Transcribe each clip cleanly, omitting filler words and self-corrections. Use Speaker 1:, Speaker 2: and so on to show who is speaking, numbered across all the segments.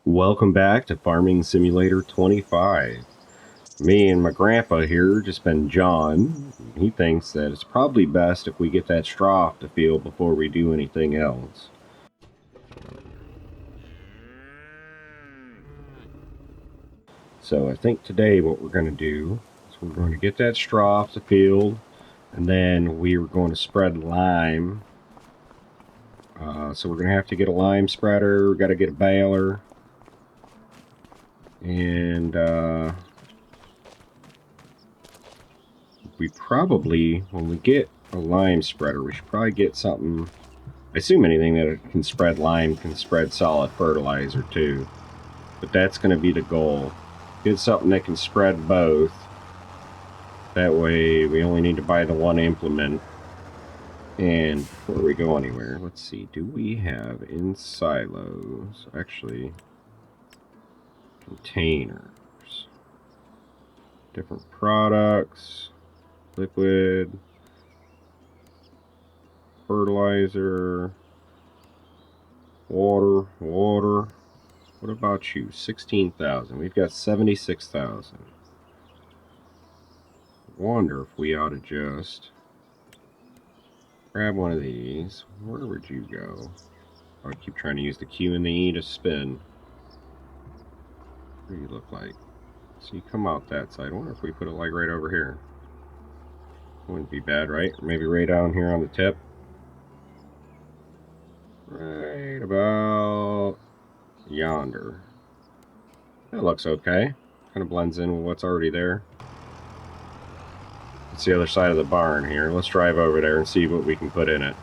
Speaker 1: Welcome back to Farming Simulator 25. Me and my grandpa here just been John. He thinks that it's probably best if we get that straw off the field before we do anything else. So I think today what we're going to do is we're going to get that straw off the field, and then we're going to spread lime. So we're going to have to get a lime spreader, we've got to get a baler, and we probably, when we get a lime spreader, we should probably get something. I assume anything that can spread lime can spread solid fertilizer too, but that's going to be the goal. Get something that can spread both. That way we only need to buy the one implement. And before we go anywhere, let's see, do we have in silos, actually, containers, different products, liquid, fertilizer, water. What about you? 16,000. We've got 76,000. Wonder if we ought to just grab one of these. Where would you go? I would keep trying to use the Q and the E to spin. What do you look like? So you come out that side. I wonder if we put it like right over here. Wouldn't be bad, right? Or maybe right down here on the tip. Right about yonder. That looks okay. Kind of blends in with what's already there. It's the other side of the barn here. Let's drive over there and see what we can put in it.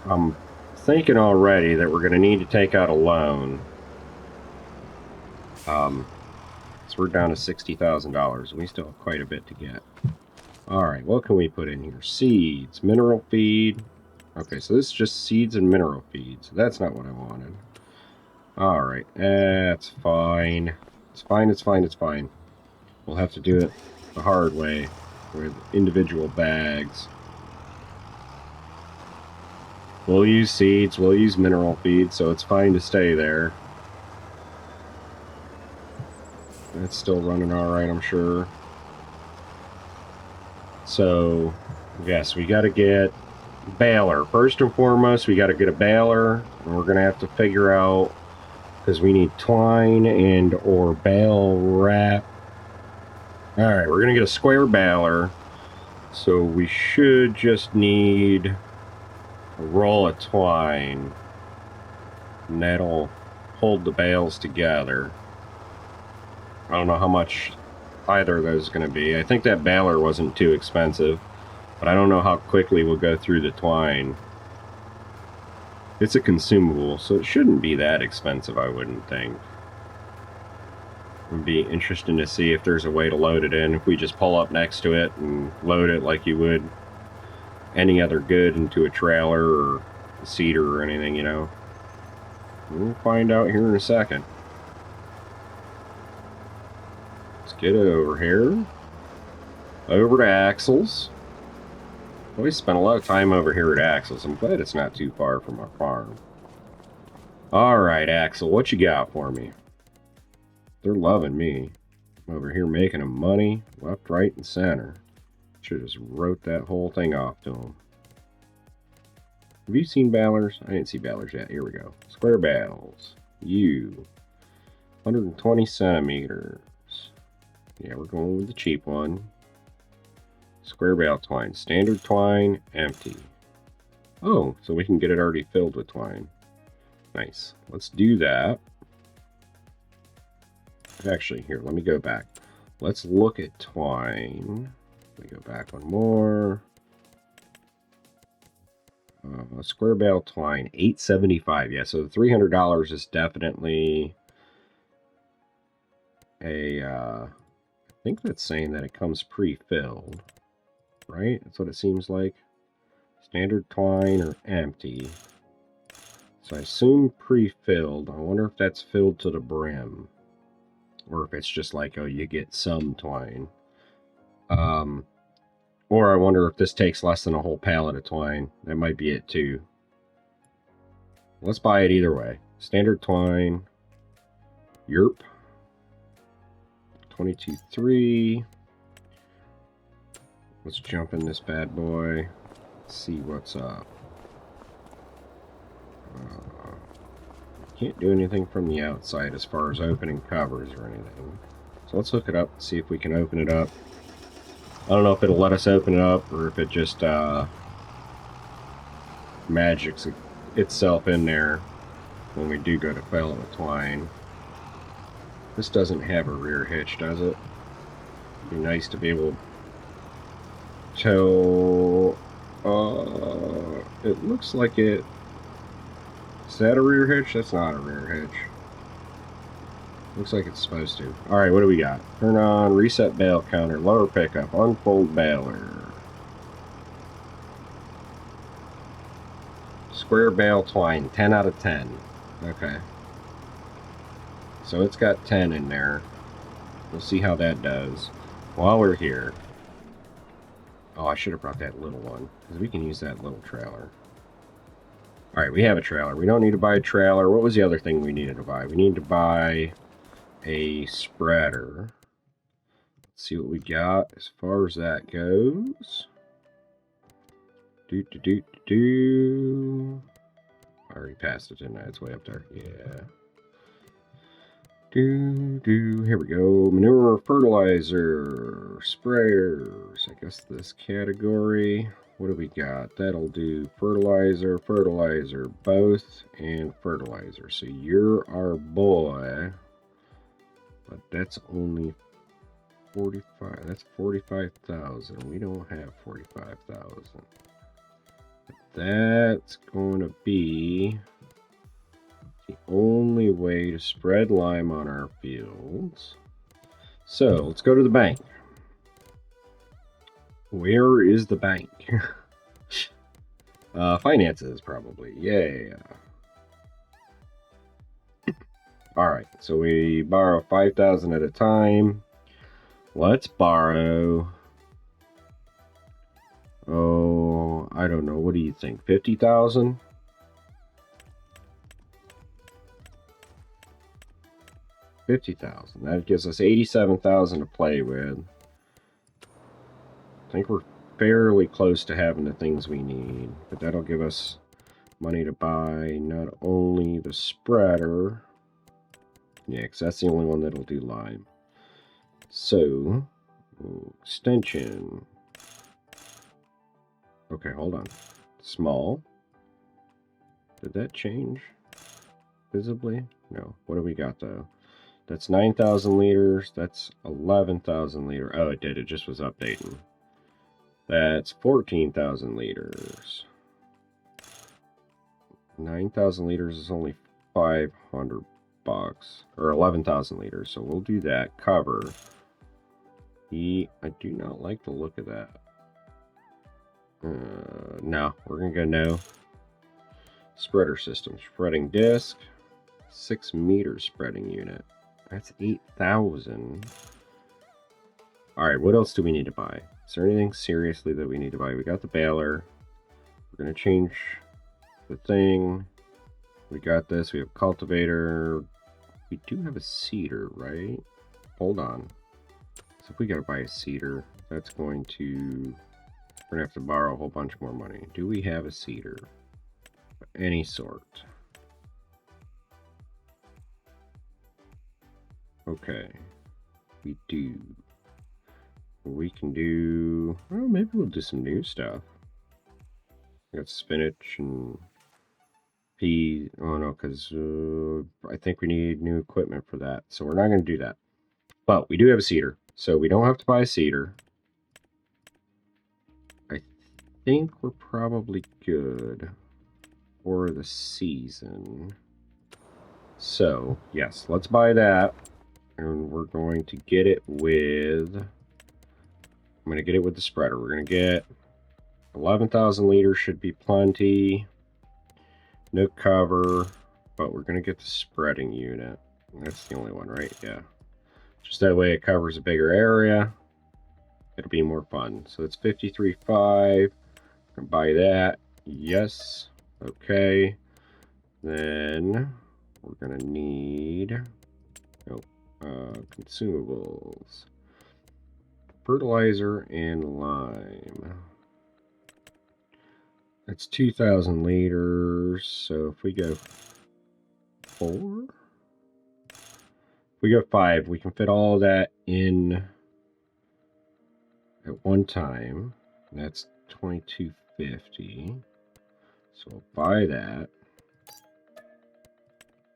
Speaker 1: I'm thinking already that we're going to need to take out a loan. So we're down to $60,000. We still have quite a bit to get. Alright, what can we put in here? Seeds, mineral feed. Okay, so this is just seeds and mineral feed. So that's not what I wanted. Alright, that's fine. It's fine. We'll have to do it the hard way with individual bags. We'll use seeds, we'll use mineral feed, so it's fine to stay there. It's still running alright, I'm sure. So, yes, we got to get baler. First and foremost, we got to get a baler, and we're going to have to figure out, because we need twine and or bale wrap. Alright, we're going to get a square baler, so we should just need a roll of twine, and that'll hold the bales together. I don't know how much either of those is going to be. I think that baler wasn't too expensive, but I don't know how quickly we'll go through the twine. It's a consumable, so it shouldn't be that expensive, I wouldn't think. It would be interesting to see if there's a way to load it in. If we just pull up next to it and load it like you would any other good into a trailer or a seeder or anything, you know. We'll find out here in a second. Let's get over here. Over to Axel's. We spent a lot of time over here at Axel's. I'm glad it's not too far from our farm. Alright, Axel, what you got for me? They're loving me. I'm over here making them money, left, right, and center. Should have just wrote that whole thing off to them. Have you seen balers? I didn't see balers yet. Here we go. Square bales. 120 centimeters. Yeah, we're going with the cheap one. Square bale twine. Standard twine, empty. Oh, so we can get it already filled with twine. Nice. Let's do that. Actually, here, let me go back. Let's look at twine. Let me go back one more. Square bale twine, $875. Yeah, so the $300 is definitely a, I think that's saying that it comes pre-filled, right? That's what it seems like. Standard twine or empty. So I assume pre-filled. I wonder if that's filled to the brim. Or if it's just like, oh, you get some twine. Or I wonder if this takes less than a whole pallet of twine. That might be it too. Let's buy it either way. Standard twine. Yerp. 22.3. Let's jump in this bad boy. See what's up. Can't do anything from the outside as far as opening covers or anything. So let's hook it up and see if we can open it up. I don't know if it'll let us open it up or if it just magics itself in there when we do go to fill it with twine. This doesn't have a rear hitch, does it? It'd be nice to be able to tell. It looks like it. Is that a rear hitch? That's not a rear hitch. Looks like it's supposed to. Alright, what do we got? Turn on, reset bale counter, lower pickup, unfold baler. Square bale twine, 10 out of 10. Okay. So it's got 10 in there. We'll see how that does. While we're here. Oh, I should have brought that little one, because we can use that little trailer. Alright, we have a trailer. We don't need to buy a trailer. What was the other thing we needed to buy? We need to buy a spreader. Let's see what we got as far as that goes. I already passed it, didn't I? It's way up there. Yeah. Here we go. Manure, fertilizer, sprayers. I guess this category. What do we got? That'll do fertilizer, fertilizer, both, and fertilizer. So you're our boy. But that's only 45. That's 45,000. We don't have 45,000. That's going to be the only way to spread lime on our fields. So let's go to the bank. Where is the bank? Finances, probably. Yeah. Alright, so we borrow 5,000 at a time. Let's borrow. Oh, I don't know. What do you think? 50,000? 50,000. That gives us 87,000 to play with. I think we're fairly close to having the things we need, but that'll give us money to buy not only the spreader. Yeah, because that's the only one that'll do lime. So, extension. Okay, hold on. Small. Did that change visibly? No. What do we got though? That's 9,000 liters. That's 11,000 liters. Oh, it did. It just was updating. That's 14,000 liters. 9,000 liters is only 500 bucks. Or 11,000 liters. So we'll do that. Cover. I do not like the look of that. No. We're going to go no. Spreader system. Spreading disc. 6 meter spreading unit. That's 8,000. Alright, what else do we need to buy? Is there anything seriously that we need to buy? We got the baler. We're going to change the thing. We got this. We have cultivator. We do have a seeder, right? Hold on. So if we got to buy a seeder, that's going to... We're going to have to borrow a whole bunch more money. Do we have a seeder? Of any sort. Okay. We do. We can do... Well, maybe we'll do some new stuff. We got spinach and peas. Oh, no, because I think we need new equipment for that. So we're not going to do that. But we do have a seeder. So we don't have to buy a seeder. I think we're probably good for the season. So, yes, let's buy that. And we're going to get it with... I'm going to get it with the spreader. We're going to get 11,000 liters should be plenty. No cover. But we're going to get the spreading unit. That's the only one, right? Yeah. Just that way it covers a bigger area. It'll be more fun. So it's 53.5. Buy that. Yes. Okay. Then we're gonna need consumables, fertilizer and lime. That's 2,000 liters. So if we go 4, if we go 5, we can fit all that in at one time. And that's 2250. So we'll buy that.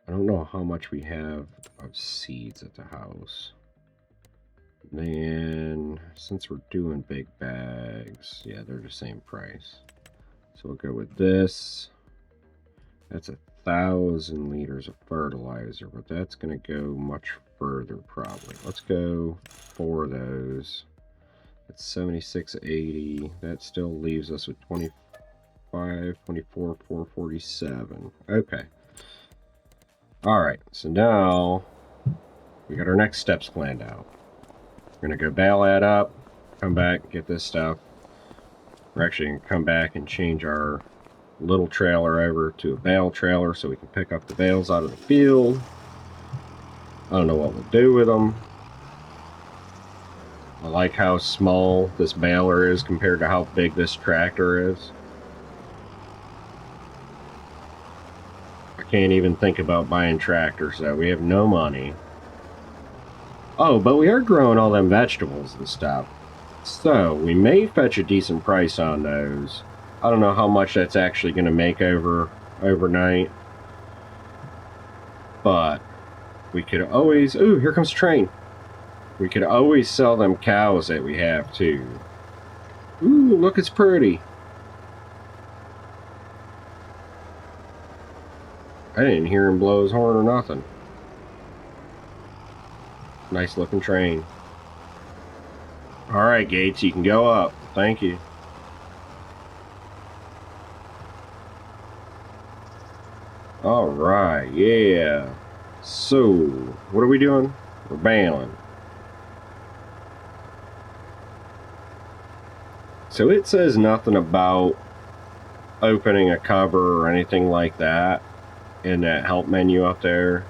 Speaker 1: I don't know how much we have of seeds at the house. Then, since we're doing big bags, yeah, they're the same price. So we'll go with this. That's 1,000 liters of fertilizer, but that's going to go much further probably. Let's go 4 of those. That's 76.80. That still leaves us with 25, 24, 447. Okay. Alright, so now we got our next steps planned out. We're going to go bale that up, come back, get this stuff. We're actually going to come back and change our little trailer over to a bale trailer so we can pick up the bales out of the field. I don't know what we'll do with them. I like how small this baler is compared to how big this tractor is. I can't even think about buying tractors though. We have no money. Oh, but we are growing all them vegetables and stuff. So, we may fetch a decent price on those. I don't know how much that's actually going to make overnight. But we could always... Ooh, here comes the train. We could always sell them cows that we have, too. Ooh, look, it's pretty. I didn't hear him blow his horn or nothing. Nice looking train. Alright, Gates, you can go up. Thank you. Alright, yeah. So, what are we doing? We're baling. So it says nothing about opening a cover or anything like that in that help menu up there.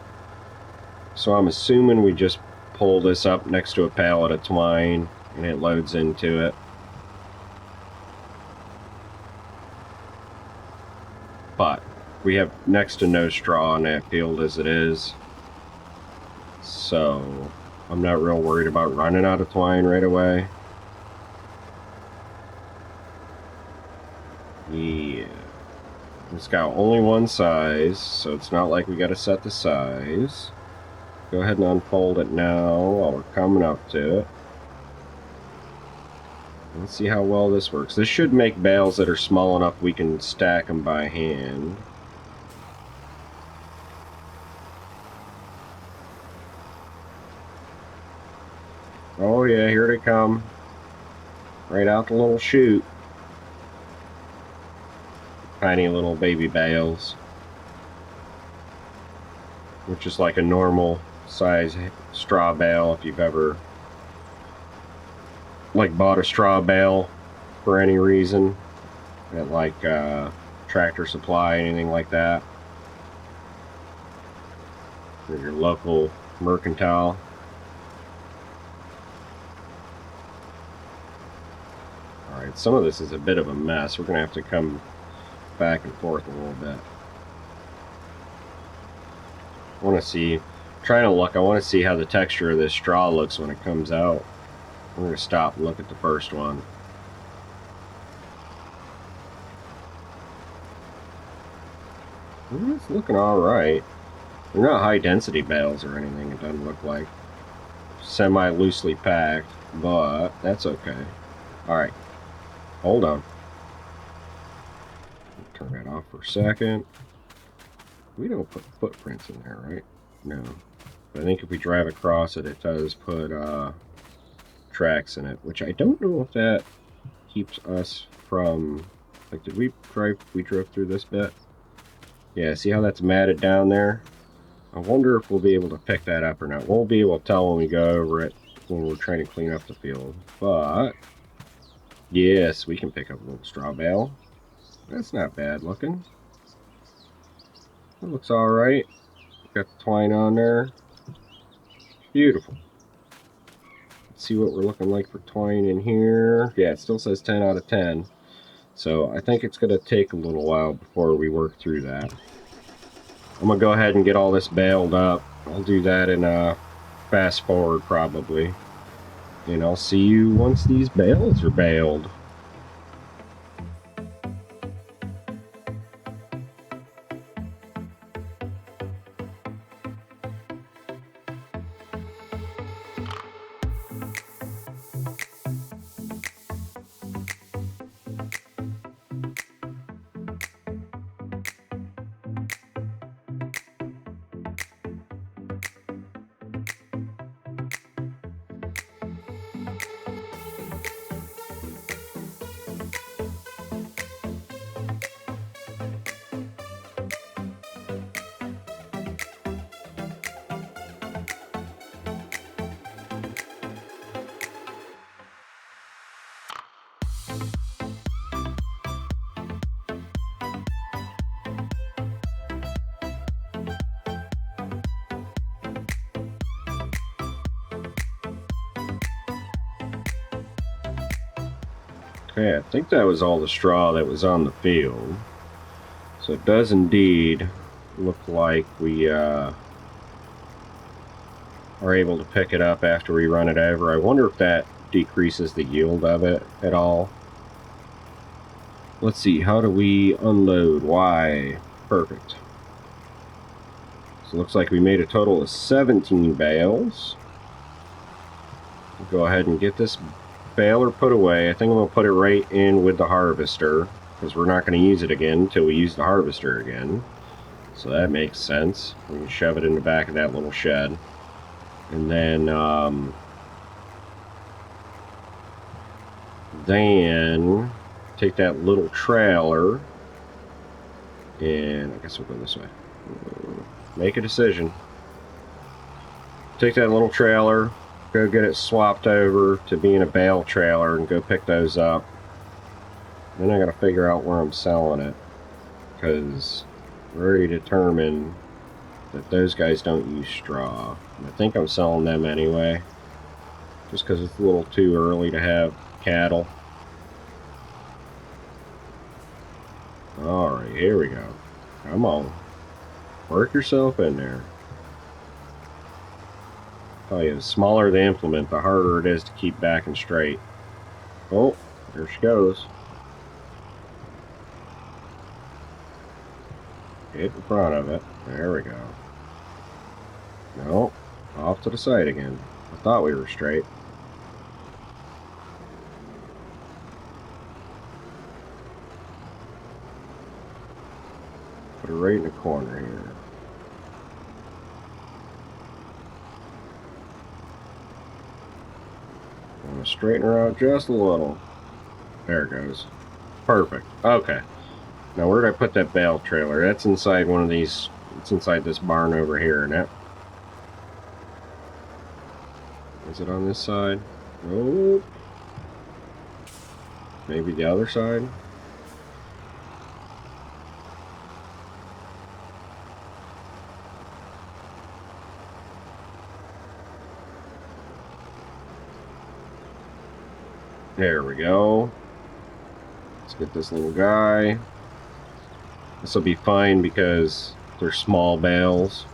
Speaker 1: So I'm assuming we just pull this up next to a pallet of twine and it loads into it. But we have next to no straw in that field as it is. So I'm not real worried about running out of twine right away. Yeah. It's got only one size, so it's not like we gotta set the size. Go ahead and unfold it now while we're coming up to it. Let's see how well this works. This should make bales that are small enough we can stack them by hand. Oh yeah, here they come. Right out the little chute. Tiny little baby bales. Which is like a normal size straw bale if you've ever like bought a straw bale for any reason at like Tractor Supply, anything like that, or your local mercantile. Alright, some of this is a bit of a mess. We're gonna have to come back and forth a little bit. I want to see, trying to look, I want to see how the texture of this straw looks when it comes out. We're going to stop and look at the first one. It's looking alright. They're not high density bales or anything, it doesn't look like. Semi loosely packed, but that's okay. Alright, hold on. Turn that off for a second. We don't put footprints in there, right? No. But I think if we drive across it, it does put tracks in it, which I don't know if that keeps us from, like, did we drove through this bit? Yeah, see how that's matted down there? I wonder if we'll be able to pick that up or not. We'll be able to tell when we go over it when we're trying to clean up the field. But yes, we can pick up a little straw bale. That's not bad looking. It looks alright. Got the twine on there. Beautiful. Let's see what we're looking like for twine in here. Yeah, it still says 10 out of 10. So I think it's going to take a little while before we work through that. I'm going to go ahead and get all this baled up. I'll do that in fast forward probably. And I'll see you once these bales are baled. Okay, I think that was all the straw that was on the field. So it does indeed look like we are able to pick it up after we run it over. I wonder if that decreases the yield of it at all. Let's see, how do we unload? Y. Perfect. So it looks like we made a total of 17 bales. Go ahead and get this baler put away. I think I'm going to put it right in with the harvester, because we're not going to use it again until we use the harvester again. So that makes sense. We can shove it in the back of that little shed. And then take that little trailer, and I guess we'll go this way. Make a decision. Take that little trailer, go get it swapped over to being a bale trailer, and go pick those up. Then I gotta figure out where I'm selling it, because we already determined that those guys don't use straw. And I think I'm selling them anyway, just because it's a little too early to have cattle. Alright, here we go. Come on. Work yourself in there. Tell you, the smaller the implement, the harder it is to keep back and straight. Oh, there she goes. Get in front of it. There we go. No, off to the side again. I thought we were straight. Put her right in the corner here. I'm going to straighten her out just a little. There it goes. Perfect. Okay. Now where did I put that bale trailer? That's inside one of these. It's inside this barn over here. And that. Is it on this side? Nope. Maybe the other side? There we go. Let's get this little guy. This will be fine because they're small bales.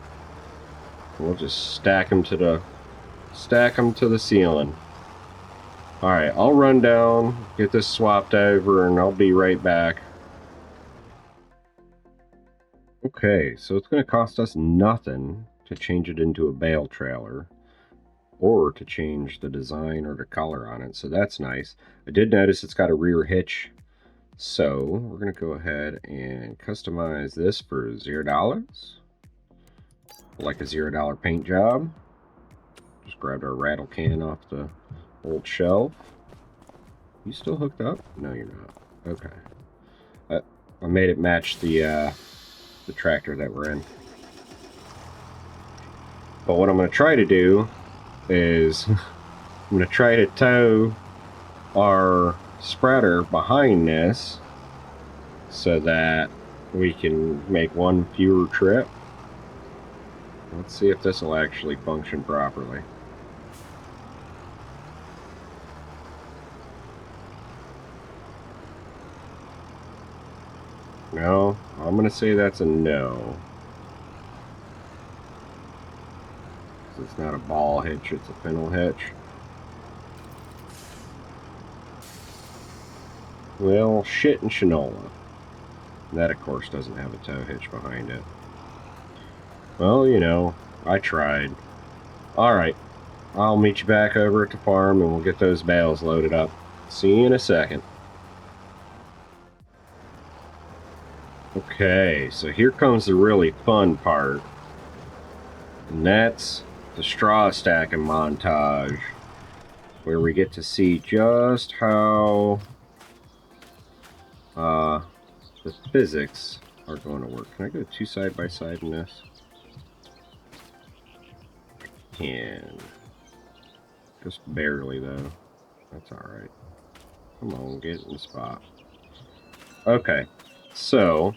Speaker 1: We'll just stack them to the ceiling. Alright, I'll run down, get this swapped over, and I'll be right back. Okay, so it's going to cost us nothing to change it into a bale trailer, or to change the design or the color on it, so that's nice. I did notice it's got a rear hitch, so we're going to go ahead and customize this for $0. Like a $0 paint job. Just grabbed our rattle can off the old shelf. You still hooked up? No, you're not. Okay. I made it match the tractor that we're in. But what I'm going to try to do is I'm going to try to tow our spreader behind this so that we can make one fewer trip. Let's see if this will actually function properly. No, I'm going to say that's a no. It's not a ball hitch, it's a pintle hitch. Well, shit and shinola. That, of course, doesn't have a tow hitch behind it. Well, you know, I tried. Alright, I'll meet you back over at the farm and we'll get those bales loaded up. See you in a second. Okay, so here comes the really fun part. And that's the straw stacking montage, where we get to see just how the physics are going to work. Can I go 2 side by side in this? I can. Just barely, though. That's alright. Come on, get in the spot. Okay, so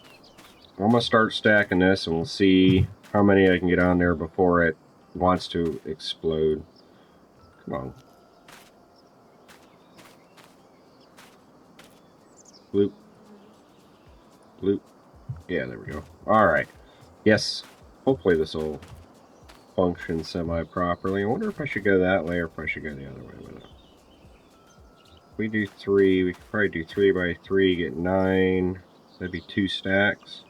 Speaker 1: I'm going to start stacking this and we'll see how many I can get on there before it wants to explode. Come on. Bloop. Bloop. Yeah, there we go. Alright. Yes. Hopefully this will function semi-properly. I wonder if I should go that way or if I should go the other way with it. If we do 3, we could probably do 3 by 3, get 9. That'd be 2 stacks.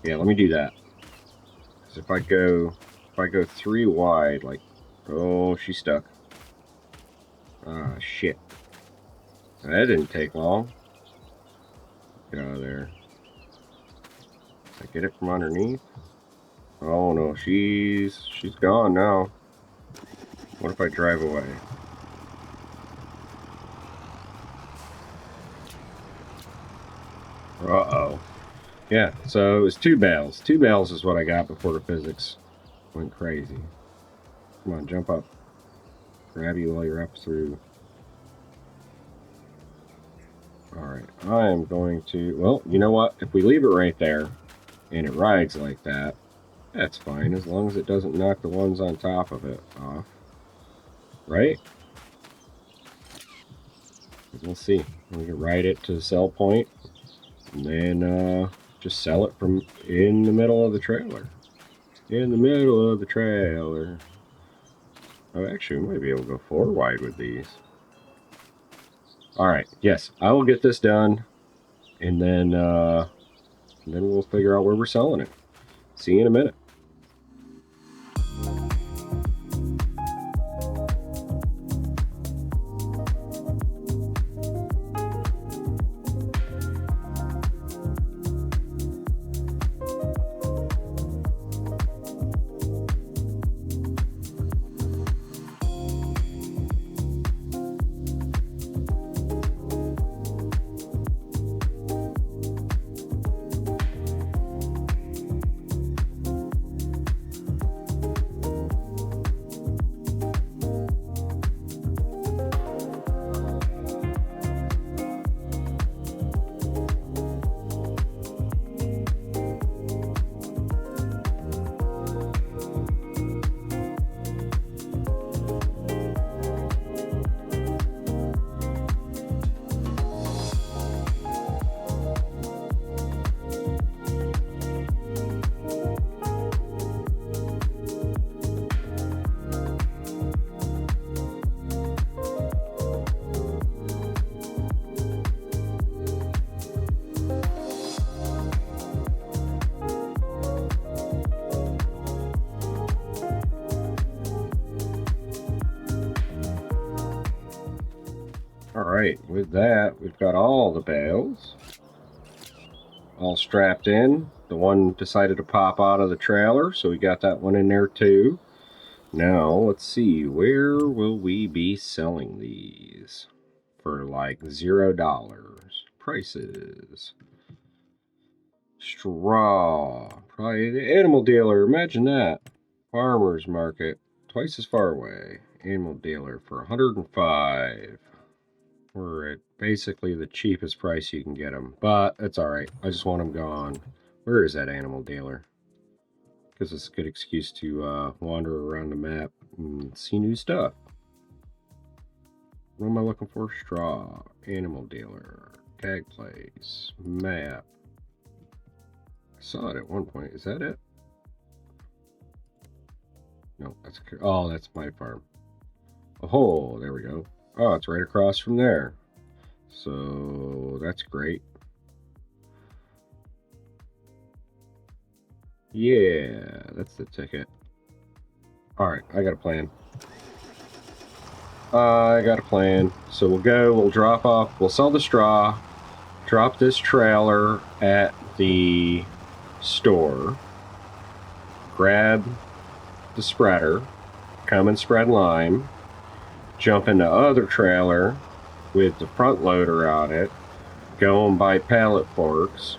Speaker 1: Yeah, let me do that. Because if I go 3 wide, like, oh, she's stuck. Ah, shit. That didn't take long. Get out of there. Did I get it from underneath? Oh no, she's gone now. What if I drive away? Uh-oh. Yeah, so it was 2 bales. 2 bales is what I got before the physics went crazy. Come on, jump up. Grab you while you're up through. Alright, I am going to... Well, you know what? If we leave it right there, and it rides like that, that's fine, as long as it doesn't knock the ones on top of it off. Right? We'll see. We can ride it to the sell point, and then just sell it from in the middle of the trailer. In the middle of the trailer. Oh, actually, we might be able to go 4 wide with these. Alright, yes, I will get this done, and then we'll figure out where we're selling it. See you in a minute. Alright, with that, we've got all the bales all strapped in. The one decided to pop out of the trailer, so we got that one in there too. Now, let's see, where will we be selling these for like $0? Prices. Straw. Probably the animal dealer, imagine that. Farmer's market, twice as far away. Animal dealer for 105. We're at basically the cheapest price you can get them, but that's alright. I just want them gone. Where is that animal dealer? Gives us a good excuse to wander around the map and see new stuff. What am I looking for? Straw, animal dealer, tag place, map. I saw it at one point. Is that it? No, that's my farm. Oh, there we go. Oh, it's right across from there. So that's great. Yeah, that's the ticket. Alright, I got a plan. So we'll drop off, we'll sell the straw, drop this trailer at the store, grab the spreader, come and spread lime, jump in the other trailer with the front loader on it, go and buy pallet forks,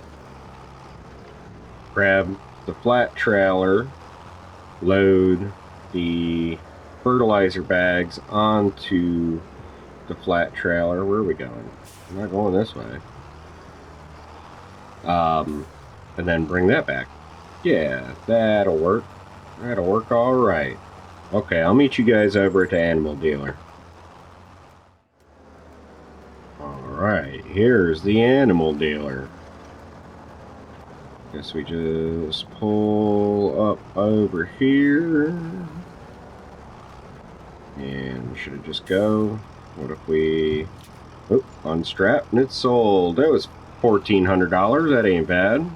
Speaker 1: grab the flat trailer, load the fertilizer bags onto the flat trailer. Where are we going? I'm not going this way. And then bring that back. Yeah, that'll work. That'll work all right. Okay, I'll meet you guys over at the animal dealer. Alright, here's the animal dealer. Guess we just pull up over here. And we should just go. What if we... Oh, unstrap and it's sold. That was $1,400. That ain't bad.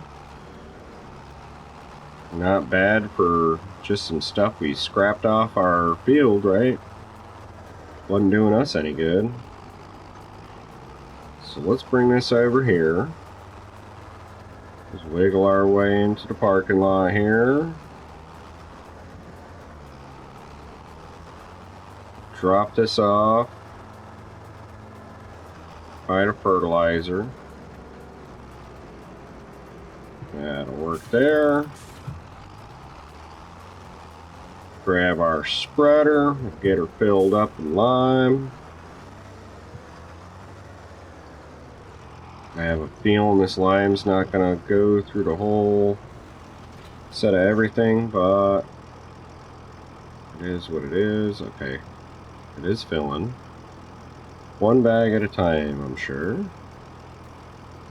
Speaker 1: Not bad for just some stuff we scrapped off our field, right? Wasn't doing us any good. So let's bring this over here. Just wiggle our way into the parking lot here. Drop this off. Buy the fertilizer. That'll work there. Grab our spreader, get her filled up with lime. I have a feeling this lime's not going to go through the whole set of everything, but it is what it is. Okay, it is filling. One bag at a time, I'm sure.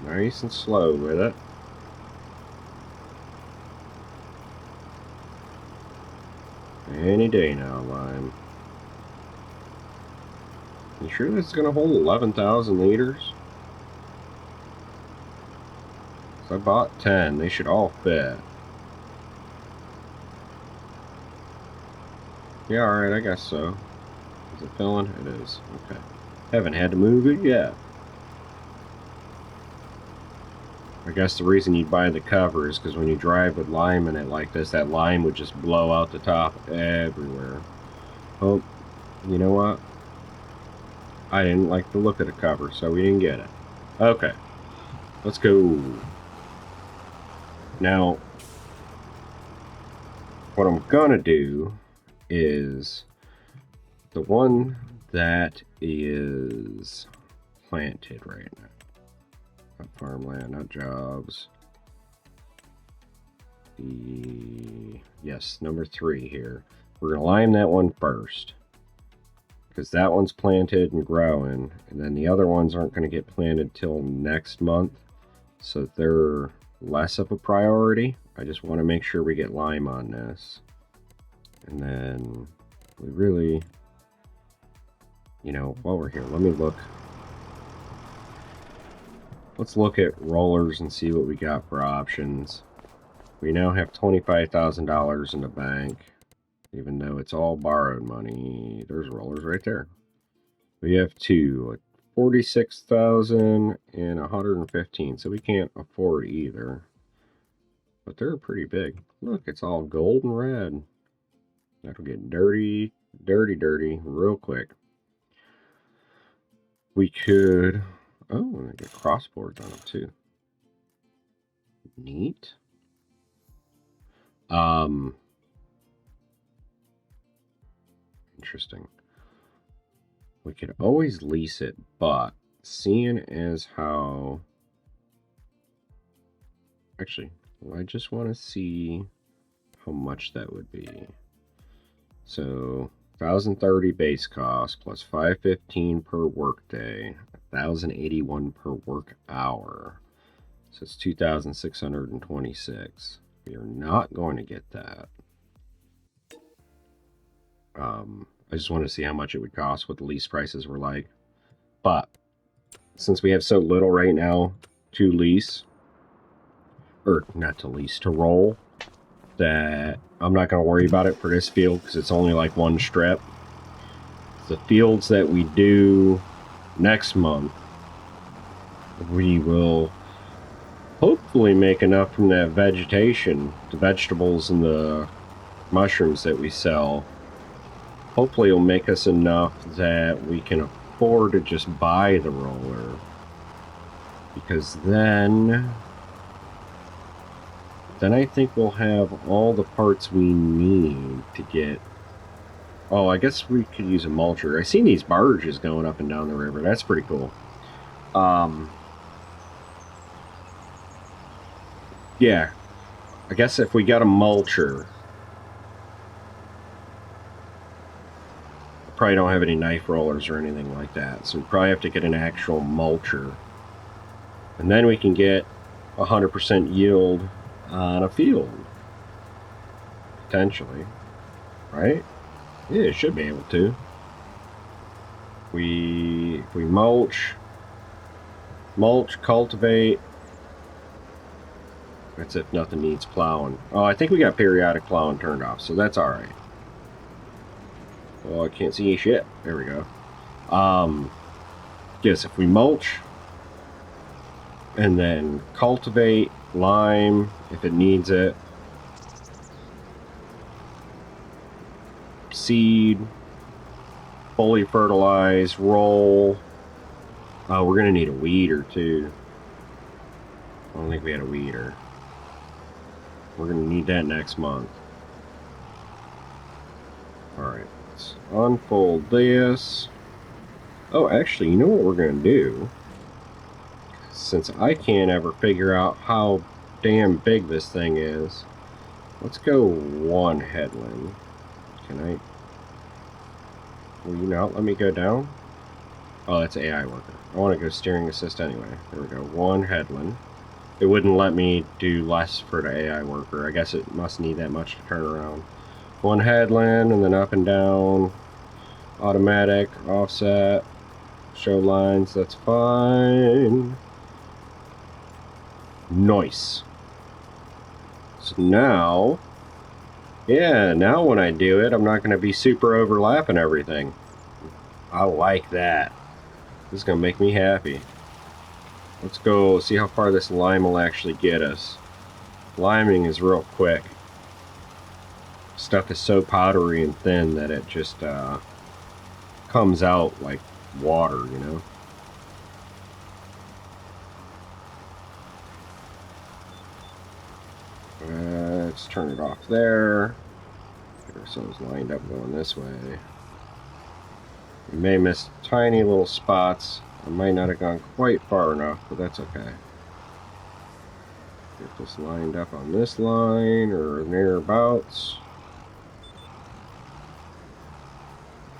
Speaker 1: Nice and slow with it. Any day now, lime. You sure this is going to hold 11,000 liters? So I bought 10. They should all fit. Yeah, alright, I guess so. Is it filling? It is. Okay. Haven't had to move it yet. I guess the reason you'd buy the cover is because when you drive with lime in it like this, that lime would just blow out the top everywhere. Oh, you know what? I didn't like the look of the cover, so we didn't get it. Okay, let's go. Now, what I'm gonna do is the one that is planted right now. Not farmland, not jobs. Yes, number 3 here. We're going to lime that one first, because that one's planted and growing, and then the other ones aren't going to get planted till next month, so they're less of a priority. I just want to make sure we get lime on this. And then we really, you know, while we're here, let me look. Let's look at rollers and see what we got for options. We now have $25,000 in the bank, even though it's all borrowed money. There's rollers right there. We have 2, 46,000 and 115, so we can't afford either. But they're pretty big. Look, it's all gold and red. That'll get dirty, dirty real quick. We could... Oh, and I get crossboards on them too. Neat. Interesting. We could always lease it, but seeing as how... Actually, I just want to see how much that would be. So 1,030 base cost plus 515 per work day, 1,081 per work hour. So it's 2,626. We are not going to get that. I just wanted to see how much it would cost, what the lease prices were like. But since we have so little right now to lease, or not to lease, to roll, that I'm not going to worry about it for this field because it's only like one strip. The fields that we do next month, we will hopefully make enough from that vegetation, the vegetables and the mushrooms that we sell. Hopefully it'll make us enough that we can afford to just buy the roller, because then I think we'll have all the parts we need to get. Oh, I guess we could use a mulcher. I've seen these barges going up and down the river. That's pretty cool. Yeah, I guess if we got a mulcher, probably don't have any knife rollers or anything like that, so we probably have to get an actual mulcher, and then we can get 100% yield on a field, potentially, right? Yeah, it should be able to. If we mulch, cultivate. That's if nothing needs plowing. Oh, I think we got periodic plowing turned off, so that's all right. Oh, I can't see shit. There we go. Yes, if we mulch and then cultivate, lime if it needs it, seed, fully fertilize, roll. Oh, we're gonna need a weeder too. I don't think we had a weeder. We're gonna need that next month. Alright, let's unfold this. Oh, actually, you know what we're gonna do? Since I can't ever figure out how damn big this thing is, let's go one headland. Can I? Will you not let me go down? Oh, that's AI worker. I want to go steering assist anyway. There we go. One headland. It wouldn't let me do less for the AI worker. I guess it must need that much to turn around. One headland, and then up and down. Automatic, offset, show lines. That's fine. Nice. So now, yeah, now when I do it, I'm not going to be super overlapping everything. I like that. This is going to make me happy. Let's go see how far this lime will actually get us. Liming is real quick. Stuff is so powdery and thin that it just comes out like water, you know? Let's turn it off there. Get ourselves lined up going this way. We may miss tiny little spots. I might not have gone quite far enough, but that's okay. Get this lined up on this line or nearabouts.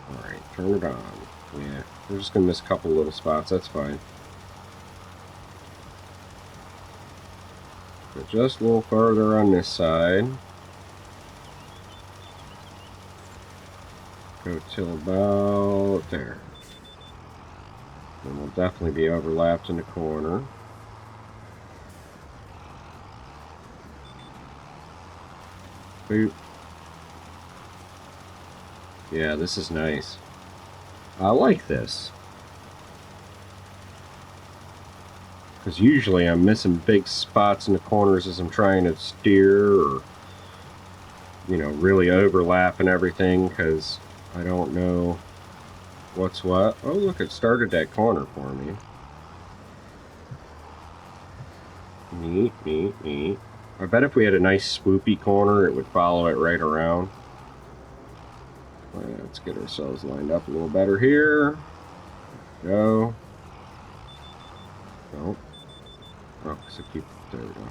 Speaker 1: Alright, turn it on. Yeah, we're just going to miss a couple little spots. That's fine. But just a little further on this side. Go till about there. And we'll definitely be overlapped in the corner. Boop. Yeah, this is nice. I like this. Because usually I'm missing big spots in the corners as I'm trying to steer or, you know, really overlap and everything because I don't know what's what. Oh, look, it started that corner for me. Neat, neat, neat. I bet if we had a nice swoopy corner, it would follow it right around. Let's get ourselves lined up a little better here. Go. Nope. Oh, so keep, there we go.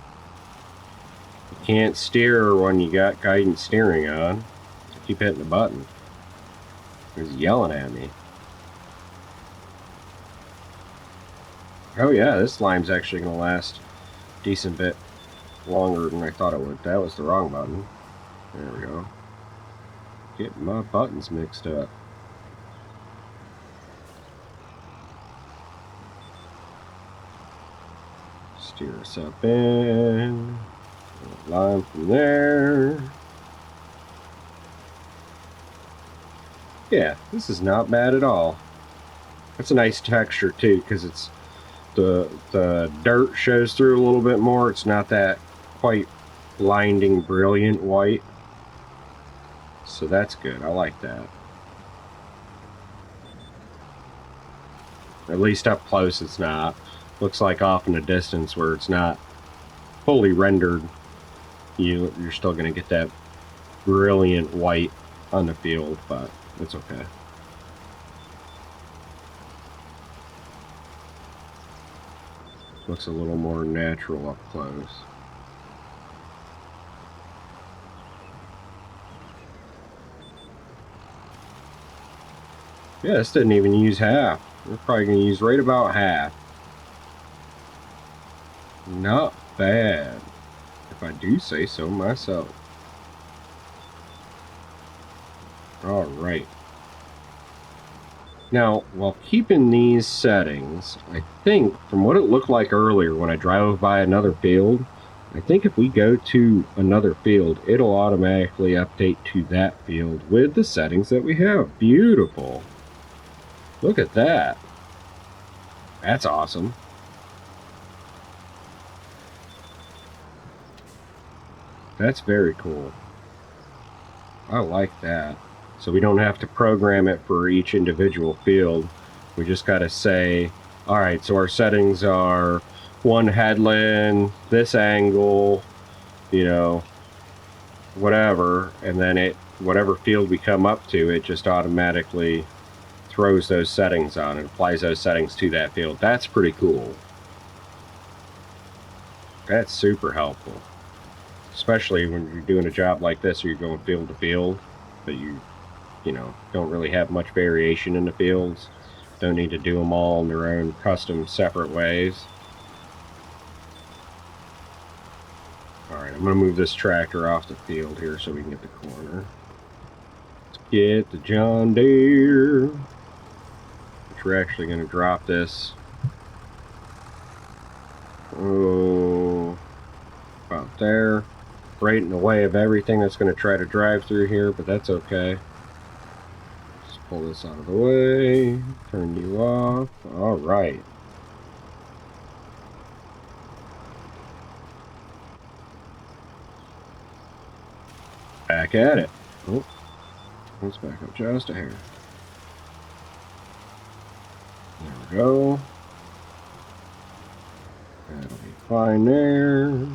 Speaker 1: You can't steer when you got guidance steering on. I keep hitting the button. He's yelling at me. Oh yeah, this lime's actually going to last a decent bit longer than I thought it would. That was the wrong button. There we go. Getting my buttons mixed up. Steer us up in. Lime from there. Yeah, this is not bad at all. It's a nice texture too, because it's the dirt shows through a little bit more. It's not that quite blinding, brilliant white. So that's good. I like that. At least up close it's not. Looks like off in the distance where it's not fully rendered, you're still going to get that brilliant white on the field, but it's okay. Looks a little more natural up close. Yeah, this didn't even use half. We're probably going to use right about half. Not bad, if I do say so myself. Alright. Now, while keeping these settings, I think from what it looked like earlier when I drove by another field, I think if we go to another field, it'll automatically update to that field with the settings that we have. Beautiful. Look at that. That's awesome. That's very cool. I like that. So we don't have to program it for each individual field. We just got to say, all right, so our settings are one headland, this angle, you know, whatever, and then whatever field we come up to, it just automatically throws those settings on and applies those settings to that field. That's pretty cool. That's super helpful, especially when you're doing a job like this or you're going field to field, but you know, don't really have much variation in the fields. Don't need to do them all in their own custom separate ways. Alright, I'm going to move this tractor off the field here so we can get the corner. Let's get the John Deere. Which we're actually going to drop this. Oh, about there. Right in the way of everything that's going to try to drive through here, but that's okay. Pull this out of the way, turn you off. All right. Back at it. Oh, let's back up just a hair. There we go. That'll be fine there.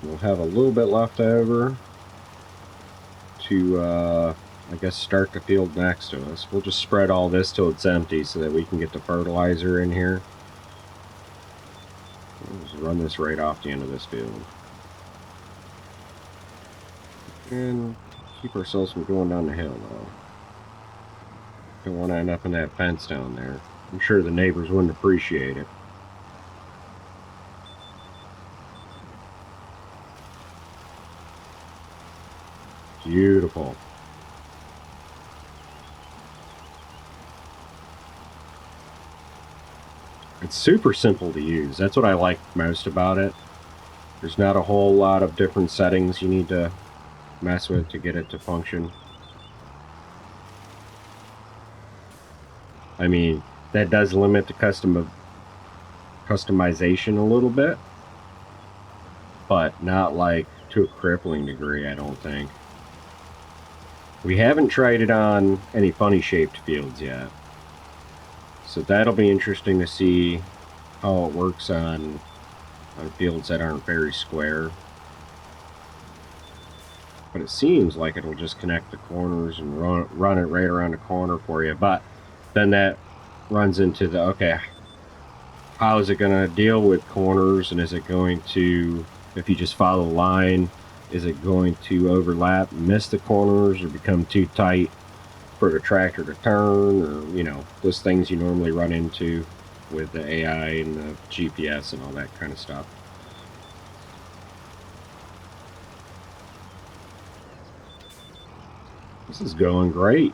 Speaker 1: We'll have a little bit left over to, I guess, start the field next to us. We'll just spread all this till it's empty so that we can get the fertilizer in here. We'll just run this right off the end of this field. And keep ourselves from going down the hill, though. Don't want to end up in that fence down there. I'm sure the neighbors wouldn't appreciate it. Beautiful. It's super simple to use. That's what I like most about it. There's not a whole lot of different settings you need to mess with to get it to function. I mean, that does limit the customization a little bit, but not like to a crippling degree, I don't think. We haven't tried it on any funny shaped fields yet, so that'll be interesting to see how it works on fields that aren't very square. but it seems like it'll just connect the corners and run it right around the corner for you. But then that runs into the, okay, how is it going to deal with corners, and is it going to, if you just follow the line, is it going to overlap and miss the corners or become too tight for the tractor to turn, or, you know, those things you normally run into with the AI and the GPS and all that kind of stuff. This is going great.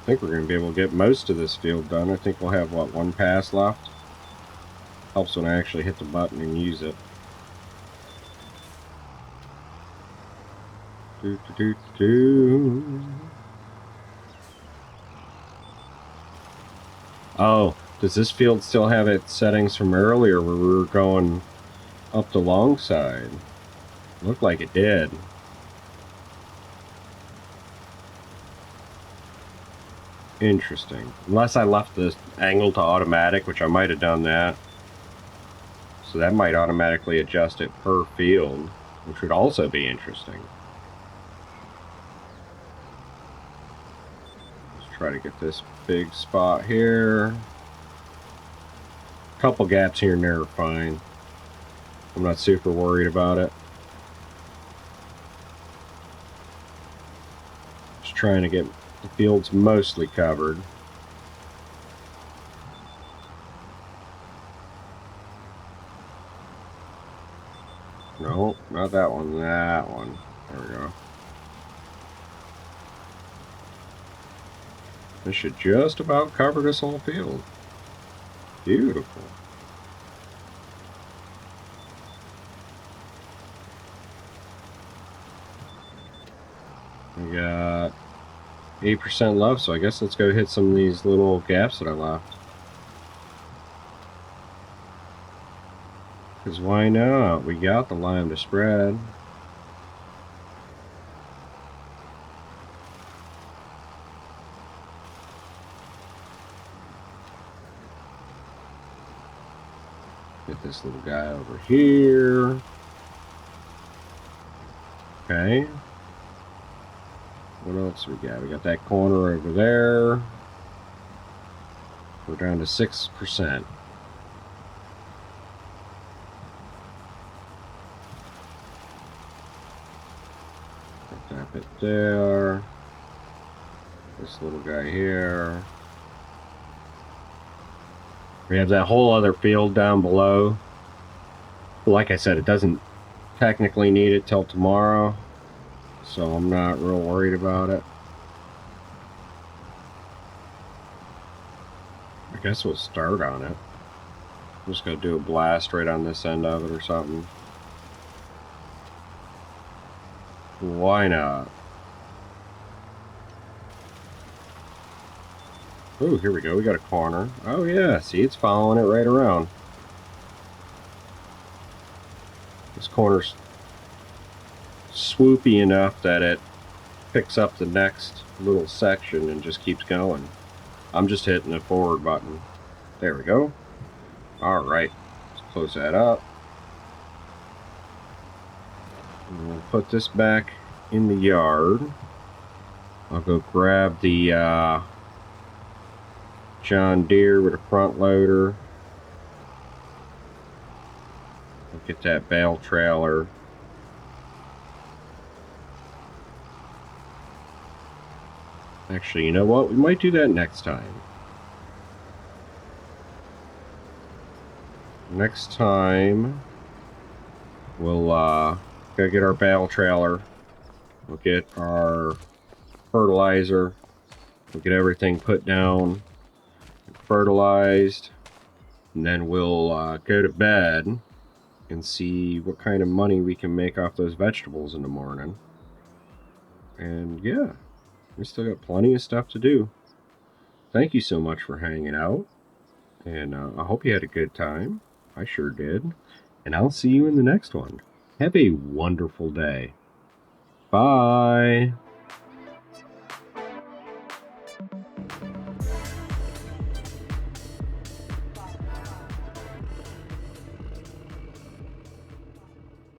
Speaker 1: I think we're going to be able to get most of this field done. I think we'll have, what, one pass left? Helps when I actually hit the button and use it. Oh, does this field still have its settings from earlier where we were going up the long side? Looked like it did. Interesting. Unless I left the angle to automatic, which I might have done that. So that might automatically adjust it per field, which would also be interesting. Let's try to get this big spot here. A couple gaps here and there are fine. I'm not super worried about it. Just trying to get the field's mostly covered. No, not that one, that one. There we go. This should just about cover this whole field. Beautiful. We got 8% left, so I guess let's go hit some of these little gaps that I left. Because why not? We got the lime to spread. Get this little guy over here. Okay. What else we got? We got that corner over there. We're down to 6%. Got that bit there. This little guy here. We have that whole other field down below. Like I said, it doesn't technically need it till tomorrow, so I'm not real worried about it. I guess we'll start on it. I'm just gonna do a blast right on this end of it or something. Why not? Oh, here we go. We got a corner. Oh yeah, see, it's following it right around. This corner's swoopy enough that it picks up the next little section and just keeps going. I'm just hitting the forward button. There we go. Alright, let's close that up. And we'll put this back in the yard. I'll go grab the John Deere with a front loader. We'll get that bale trailer. Actually, you know what? We might do that next time. Next time, we'll go get our bale trailer. We'll get our fertilizer. We'll get everything put down, fertilized, and then we'll go to bed and see what kind of money we can make off those vegetables in the morning. And yeah, we still got plenty of stuff to do. Thank you so much for hanging out, and I hope you had a good time. I sure did. And I'll see you in the next one. Have a wonderful day. Bye.